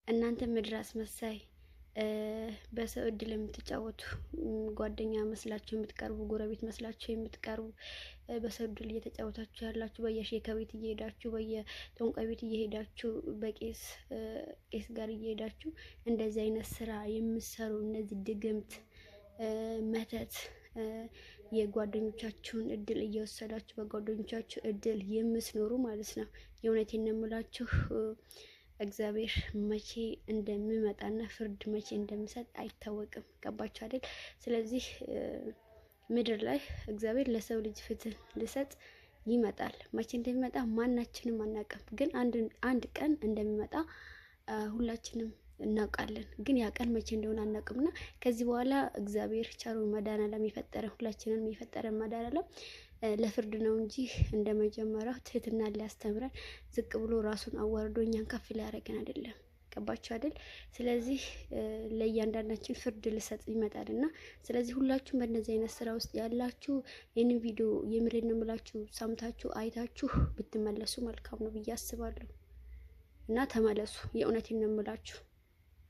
እናንተ ምድር አስመሳይ በሰው እድል የምትጫወቱ ጓደኛ መስላችሁ የምትቀርቡ ጎረቤት መስላችሁ የምትቀርቡ በሰው እድል እየተጫወታችሁ ያላችሁ በየሼከ ቤት እየሄዳችሁ በየጦንቃይ ቤት እየሄዳችሁ በቄስ ጋር እየሄዳችሁ እንደዚህ አይነት ስራ የምትሰሩ እነዚህ ድግምት መተት የጓደኞቻችሁን እድል እየወሰዳችሁ በጓደኞቻችሁ እድል የምትኖሩ ማለት ነው። የእውነቴን ነው የምላችሁ። እግዚአብሔር መቼ እንደሚመጣና ፍርድ መቼ እንደሚሰጥ አይታወቅም። ገባችሁ አይደል? ስለዚህ ምድር ላይ እግዚአብሔር ለሰው ልጅ ፍትህ ሊሰጥ ይመጣል። መቼ እንደሚመጣ ማናችንም አናውቅም፣ ግን አንድ ቀን እንደሚመጣ ሁላችንም እናውቃለን። ግን ያ ቀን መቼ እንደሆነ አናውቅምና ከዚህ በኋላ እግዚአብሔር ቸሩ መድኃኔዓለም የፈጠረን ሁላችንም የፈጠረን መድኃኔዓለም ለፍርድ ነው እንጂ እንደመጀመሪያው ትህትና ሊያስተምረን ዝቅ ብሎ ራሱን አዋርዶ እኛን ከፍ ሊያደርገን አይደለም። ገባችሁ አይደል? ስለዚህ ለእያንዳንዳችን ፍርድ ሊሰጥ ይመጣልና ስለዚህ ሁላችሁም በእነዚህ አይነት ስራ ውስጥ ያላችሁ ይህንን ቪዲዮ የምሬን ነው የምላችሁ ሰምታችሁ አይታችሁ ብትመለሱ መልካም ነው ብዬ አስባለሁ። እና ተመለሱ። የእውነቴን ነው የምላችሁ።